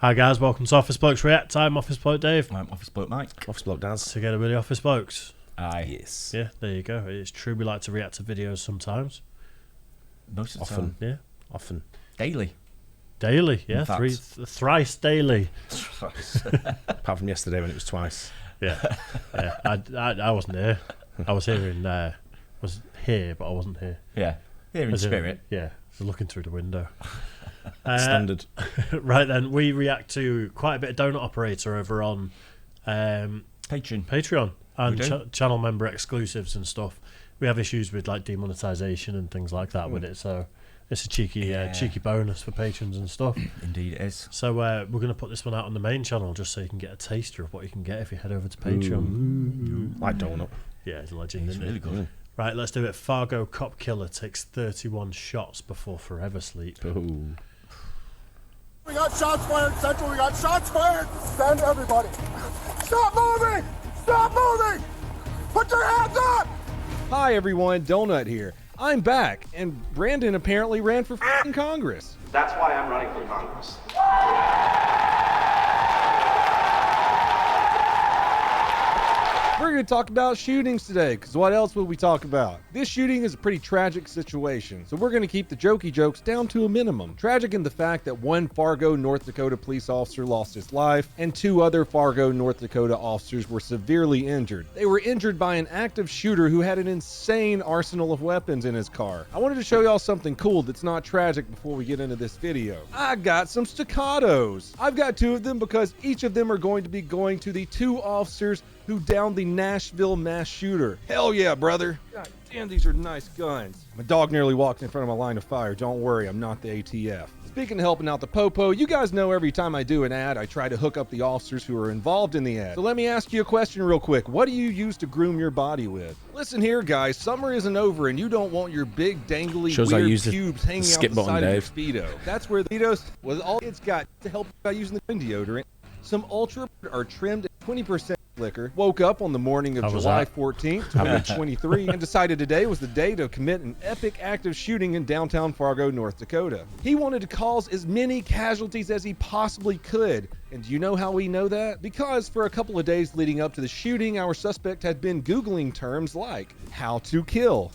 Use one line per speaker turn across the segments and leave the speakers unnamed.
Hi guys, welcome to Office Blokes React. I'm Office Bloke Dave.
I'm Office Bloke Mike.
Office Bloke Daz.
Together with the Office Blokes.
Aye.
Yes.
Yeah, there you go. It's true, we like to react to videos sometimes.
Most of the
Often.
time.
Yeah.
Often.
Daily.
Daily, yeah.
In fact.
Thrice daily.
Apart from yesterday when it was twice.
Yeah. Yeah. I wasn't here. I was here was here, but I wasn't here.
Yeah. Here in
As in,
spirit.
yeah. I was looking through the window.
Standard.
Right then, we react to quite a bit of Donut Operator over on Patreon and channel member exclusives and stuff. We have issues with like demonetization and things like that with it, so it's a cheeky bonus for patrons and stuff.
Indeed it is.
So we're going to put this one out on the main channel just so you can get a taster of what you can get if you head over to Patreon.
Like Donut.
Yeah, he's a legend.
It's really good.
Right, let's do it. Fargo cop killer takes 31 shots before forever sleep.
Ooh.
We got shots fired, Central, we got shots fired! Stand everybody! Stop moving! Stop moving! Put your hands up!
Hi everyone, Donut here. I'm back, and Brandon apparently ran for f***ing Congress.
That's why I'm running for Congress.
We're going to talk about shootings today, because what else will we talk about? This shooting is a pretty tragic situation, so we're going to keep the jokey jokes down to a minimum. Tragic in the fact that one Fargo, North Dakota police officer lost his life, and two other Fargo, North Dakota officers were severely injured. They were injured by an active shooter who had an insane arsenal of weapons in his car. I wanted to show y'all something cool that's not tragic before we get into this video. I got some staccatos. I've got two of them because each of them are going to be going to the two officers who downed the Nashville mass shooter. Hell yeah, brother. God damn, these are nice guns. My dog nearly walked in front of my line of fire. Don't worry, I'm not the ATF. Speaking of helping out the popo, you guys know every time I do an ad, I try to hook up the officers who are involved in the ad. So let me ask you a question real quick. What do you use to groom your body with? Listen here, guys. Summer isn't over, and you don't want your big, dangly, weird pubes hanging out the side of your Speedo. That's where the Speedos was all it's got to help by using the deodorant. Some Ultra are trimmed at 20% liquor. Woke up on the morning of July 14th, 2023, and decided today was the day to commit an epic active shooting in downtown Fargo, North Dakota. He wanted to cause as many casualties as he possibly could. And do you know how we know that? Because for a couple of days leading up to the shooting, our suspect had been Googling terms like how to kill.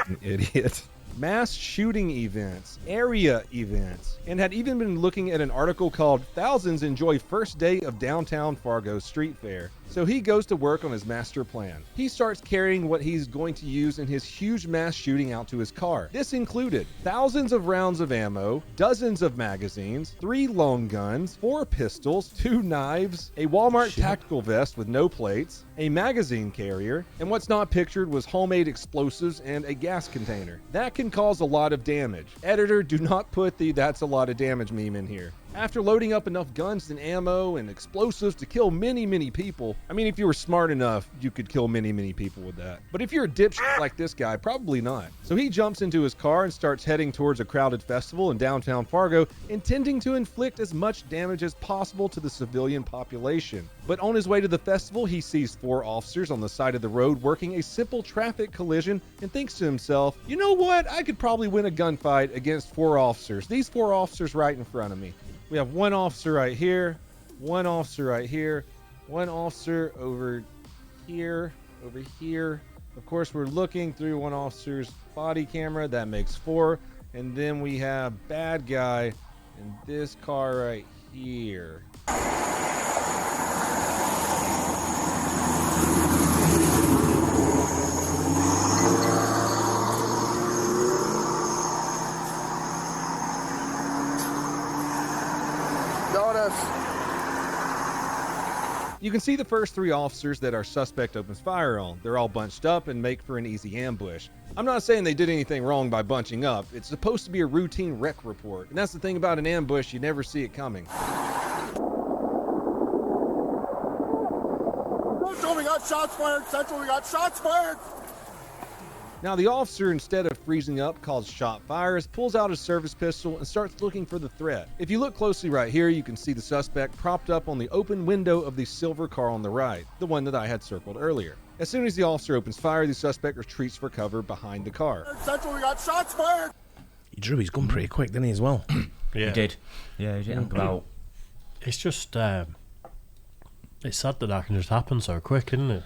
An idiot. Mass shooting events, area events, and had even been looking at an article called Thousands Enjoy First Day of Downtown Fargo Street Fair. So he goes to work on his master plan. He starts carrying what he's going to use in his huge mass shooting out to his car. This included thousands of rounds of ammo, dozens of magazines, 3 long guns, 4 pistols, 2 knives, a Walmart tactical vest with no plates, a magazine carrier, and what's not pictured was homemade explosives and a gas container. That can cause a lot of damage. Editor, do not put the "that's a lot of damage" meme in here. After loading up enough guns and ammo and explosives to kill many people, I mean, if you were smart enough, you could kill many people with that. But if you're a dipshit like this guy, probably not. So he jumps into his car and starts heading towards a crowded festival in downtown Fargo, intending to inflict as much damage as possible to the civilian population. But on his way to the festival, he sees 4 officers on the side of the road working a simple traffic collision and thinks to himself, you know what, I could probably win a gunfight against 4 officers. These 4 officers right in front of me. We have 1 officer right here, 1 officer right here, 1 officer over here. Of course, we're looking through 1 officer's body camera. That makes 4. And then we have bad guy in this car right here. You can see the first 3 officers that our suspect opens fire on. They're all bunched up and make for an easy ambush. I'm not saying they did anything wrong by bunching up. It's supposed to be a routine wreck report. And that's the thing about an ambush, you never see it coming.
We got shots fired, Central, we got shots fired!
Now the officer, instead of freezing up, calls shot fires, pulls out his service pistol, and starts looking for the threat. If you look closely right here, you can see the suspect propped up on the open window of the silver car on the right, the one that I had circled earlier. As soon as the officer opens fire, the suspect retreats for cover behind the car.
Central, we got shots fired!
He drew his gun pretty quick, didn't he, as well?
Yeah.
He did. Yeah, he did. About
It's just it's sad that can just happen so quick, isn't it?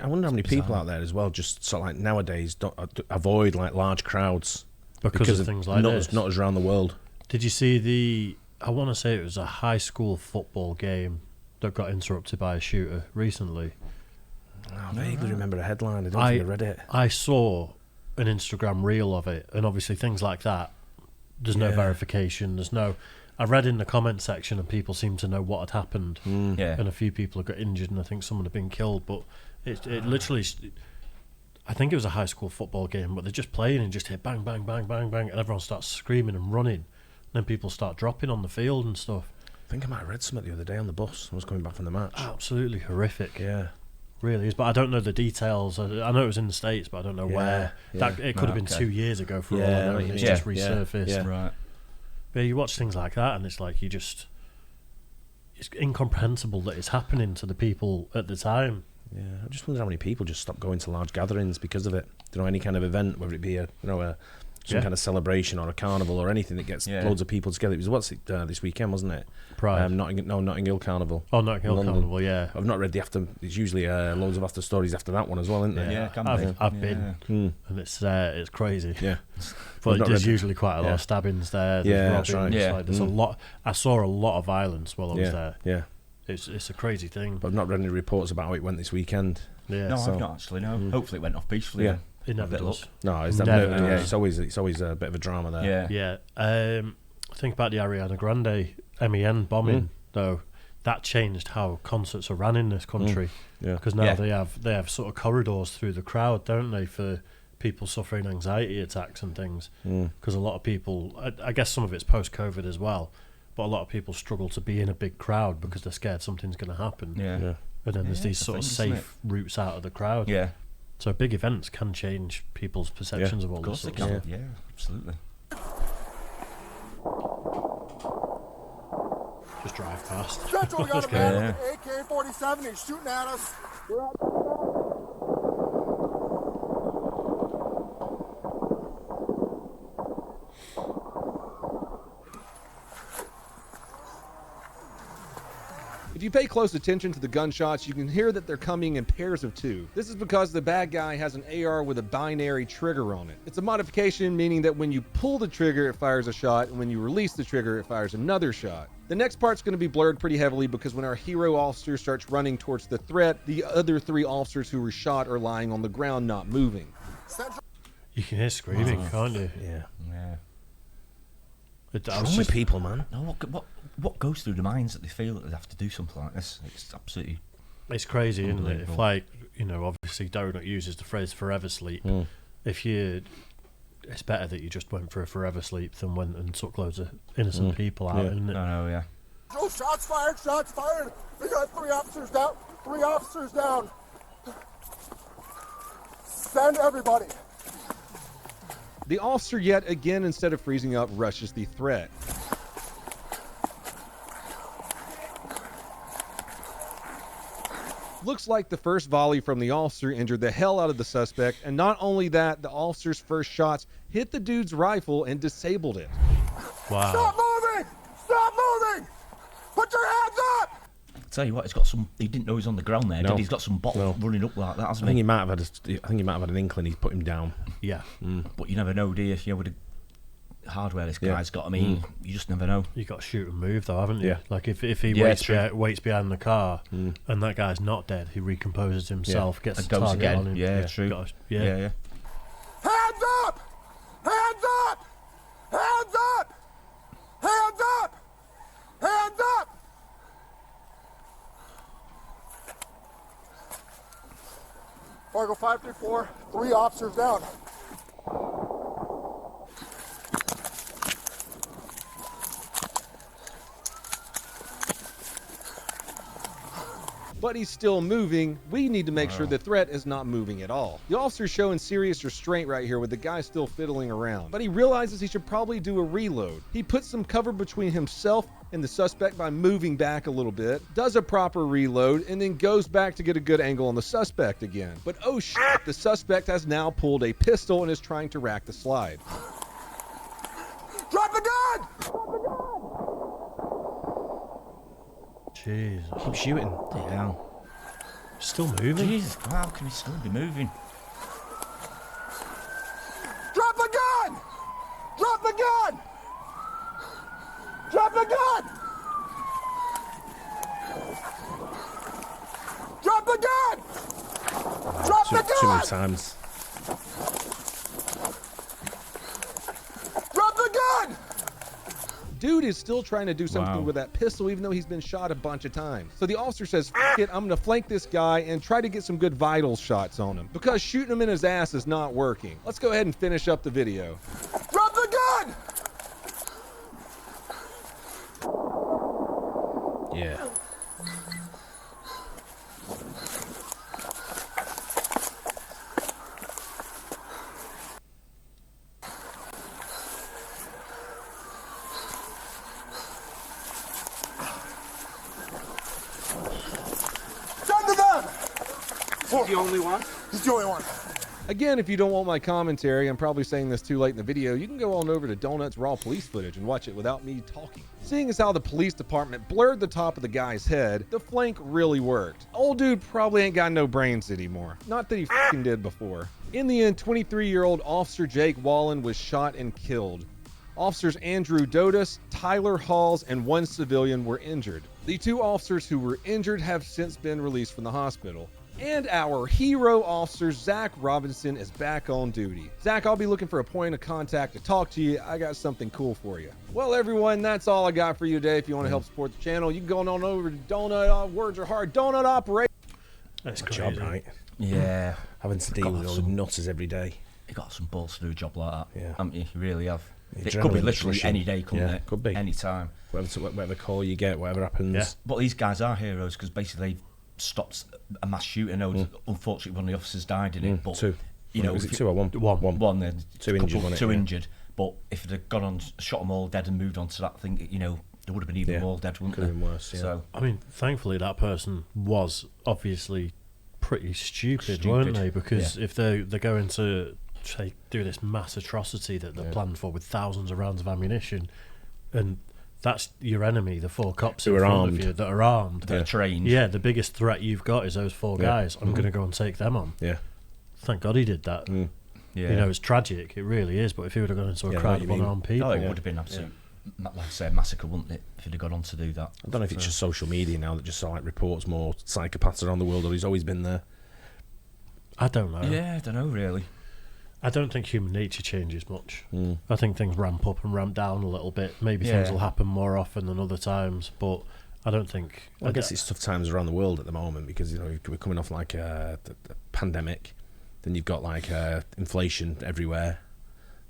I wonder how many people out there as well just sort of like nowadays don't avoid like large crowds
Because of things like this.
Not as around the world.
Did you see I want to say it was a high school football game that got interrupted by a shooter recently.
I vaguely remember a headline. I don't think I read it.
I saw an Instagram reel of it, and obviously things like that, there's no verification. I read in the comment section, and people seem to know what had happened, and a few people have got injured, and I think someone had been killed. But it literally, I think it was a high school football game, but they're just playing and just hit bang, bang, bang, bang, bang, and everyone starts screaming and running. And then people start dropping on the field and stuff.
I think I might have read something the other day on the bus. I was coming back from the match.
Absolutely horrific.
Yeah.
Really is, but I don't know the details. I know it was in the States, but I don't know where.
Yeah.
It could have been 2 years ago for all I know, and it's just resurfaced.
Yeah.
Right.
But you watch things like that, and it's like it's incomprehensible that it's happening to the people at the time.
Yeah, I just wonder how many people just stop going to large gatherings because of it. Any kind of event, whether it be some kind of celebration or a carnival or anything that gets loads of people together. It was this weekend, wasn't it?
Pride.
Notting Hill Carnival.
Oh, Notting Hill Carnival, yeah.
I've not read the after. There's usually loads of after stories after that one as well, isn't there?
Yeah, can
I've been, and it's crazy.
Yeah,
but there's usually quite a lot of stabbings there. There's
that's right.
Yeah, like, there's a lot. I saw a lot of violence while I was there.
Yeah,
it's a crazy thing.
But I've not read any reports about how it went this weekend.
Yeah,
no, I've not actually. No, hopefully it went off peacefully.
Yeah.
It never does.
No, it's
Never
never.
does.
Yeah, it's always a bit of a drama there.
Yeah. Think about the Ariana Grande MEN bombing though. That changed how concerts are ran in this country.
Yeah.
Because now they have sort of corridors through the crowd, don't they, for people suffering anxiety attacks and things. Because a lot of people, I guess some of it's post-COVID as well, but a lot of people struggle to be in a big crowd because they're scared something's going to happen.
Yeah.
And then there's these sort of safe routes out of the crowd.
Yeah.
So big events can change people's perceptions of all this
Of
stuff.
course they can. Yeah, absolutely.
Just drive past.
Central, we got a man with an AK-47. He's shooting at us. We're out.
If you pay close attention to the gunshots, you can hear that they're coming in pairs of two. This is because the bad guy has an AR with a binary trigger on it. It's a modification, meaning that when you pull the trigger, it fires a shot, and when you release the trigger, it fires another shot. The next part's going to be blurred pretty heavily because when our hero officer starts running towards the threat, the other 3 officers who were shot are lying on the ground, not moving.
You can hear screaming, can't you?
Yeah.
Yeah.
What's
wrong with people, man?
No, what goes through the minds that they feel that they have to do something like this? It's absolutely.
It's crazy, isn't it? If, like, obviously Donut uses the phrase "forever sleep." It's better that you just went for a forever sleep than went and took loads of innocent people out, isn't it?
I know, yeah.
Oh, shots fired, shots fired. We got 3 officers down. 3 officers down. Send everybody.
The officer yet again, instead of freezing up, rushes the threat. Looks like the first volley from the officer injured the hell out of the suspect, and not only that, the officer's first shots hit the dude's rifle and disabled it.
Wow.
Stop moving! Stop moving! Put your hands up!
I'll tell you what, he's got some. He didn't know he was on the ground there.
No.
He's got some bottles running up like that,
I
hasn't
think
he?
he might have had an inkling. He's put him down.
Yeah.
But you never know, do you? With the hardware this guy's got, I mean, you just never know.
You got to shoot and move, though, haven't you?
Yeah.
Like if he
Yeah,
waits behind the car and that guy's not dead, he recomposes himself, gets
And
the
goes
target
again.
on him.
Yeah, true.
Yeah.
Yeah.
Hands up! Hands up! Hands up! Hands up! Hands up! Fargo 534, 3 officers down.
But he's still moving. We need to make sure the threat is not moving at all. The officer's showing serious restraint right here with the guy still fiddling around. But he realizes he should probably do a reload. He puts some cover between himself and the suspect by moving back a little bit, does a proper reload, and then goes back to get a good angle on the suspect again. But oh shit, the suspect has now pulled a pistol and is trying to rack the slide.
Drop the gun! Drop the gun!
Jesus.
Keep shooting.
Yeah.
Still moving?
Jesus, how can he still be moving?
Drop the gun! Drop the gun! Drop the gun! Drop the gun! Drop the
Too many
gun!
times.
Drop the gun!
Dude is still trying to do something
Wow.
with that pistol, even though he's been shot a bunch of times. So the officer says, "F it, I'm gonna flank this guy and try to get some good vital shots on him, because shooting him in his ass is not working." Let's go ahead and finish up the video.
Drop the gun!
Yeah.
Send to them!
He's the only one?
He's the only one.
Again, if you don't want my commentary, I'm probably saying this too late in the video, you can go on over to Donut's raw police footage and watch it without me talking. Seeing as how the police department blurred the top of the guy's head, the flank really worked. Old dude probably ain't got no brains anymore. Not that he f***ing did before. In the end, 23-year-old Officer Jake Wallen was shot and killed. Officers Andrew Dodas, Tyler Halls, and one civilian were injured. The two officers who were injured have since been released from the hospital. And our hero officer, Zach Robinson, is back on duty. Zach, I'll be looking for a point of contact to talk to you. I got something cool for you. Well, everyone, that's all I got for you today. If you want to help support the channel, you can go on over to Donut, words are hard, Donut Operation.
That's
Good
crazy.
job, right?
Yeah.
Having to deal with all the nutters every day.
You got some balls to do a job like that.
Yeah.
Haven't you? You really have.
The
It could be
adrenaline's
literally
rushing.
any day, couldn't
Yeah,
it?
could be.
Any time.
Whatever call you get, whatever happens.
Yeah.
But these guys are heroes because basically they've stopped a mass shooting. I know, unfortunately, one of the officers died in it. But,
Two.
You know,
was
if
it two or one?
One, then
Two injured, wasn't it?
Two
Yeah.
injured. But if they'd gone on, shot them all dead and moved on to that thing, you know, there would have been even more dead, wouldn't
Could have
there?
been worse, yeah.
So,
I mean, thankfully that person was obviously pretty stupid, weren't they? Because if they're going to say do this mass atrocity that they're planned for with thousands of rounds of ammunition, and that's your enemy, the four cops
Who
in
are
front
armed.
of you that are armed.
they're trained.
Yeah, the biggest threat you've got is those four guys. I'm going to go and take them on.
Yeah.
Thank God he did that.
Yeah.
You know, it's tragic. It really is. But if he would have gone into a
Yeah, I know
crowd
what
of
you mean.
unarmed people,
Oh, it would have been absolute, like I say, a massacre, wouldn't it? If he'd have gone on to do that.
I don't know if it's just social media now that just like reports more psychopaths around the world, or he's always been there.
I don't know.
Yeah, I don't know really.
I don't think human nature changes much. I think things ramp up and ramp down a little bit. Maybe things will happen more often than other times, but I don't think.
Well, I guess it's tough times around the world at the moment because, you know, we're coming off like the pandemic, then you've got like inflation everywhere.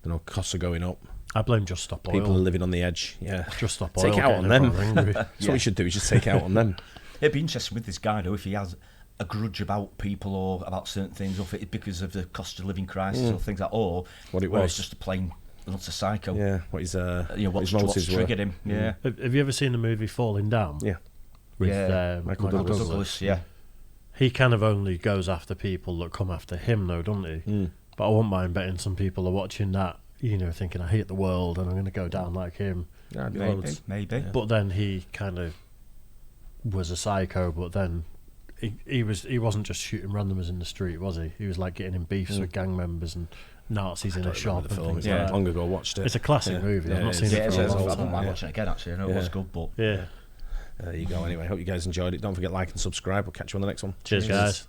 You know, costs are going up.
I blame Just Stop Oil.
People are living on the edge. Yeah,
Just Stop Oil.
take it out on
getting
them.
everyone angry.
That's what we should do. We should take it out on them.
It'd be interesting with this guy though if he has a grudge about people or about certain things, or if it's because of the cost of living crisis or things like that, or
What it
where
was.
it's just a plain utter psycho.
Yeah, what his
You know,
what his
what's
motives were.
triggered him? Yeah.
Have you ever seen the movie Falling Down?
Yeah,
With
Michael
Michael
Douglas.
Douglas.
Yeah.
He kind of only goes after people that come after him, though, doesn't he? But I won't mind betting some people are watching that, you know, thinking I hate the world and I'm going to go down like him.
yeah,
Maybe.
But then he kind of was a psycho. But then he wasn't just shooting randomers in the street, was he? He was like getting in beefs with gang members and Nazis in a shop and things
Yeah,
like that.
long ago I watched it.
It's a classic movie. I've not seen
Yeah,
it
it's
for a
I
long
wouldn't
time.
mind watching it again. Actually, I know it was good, but
Yeah.
There you go. Anyway, hope you guys enjoyed it. Don't forget like and subscribe. We'll catch you on the next one.
Cheers, guys.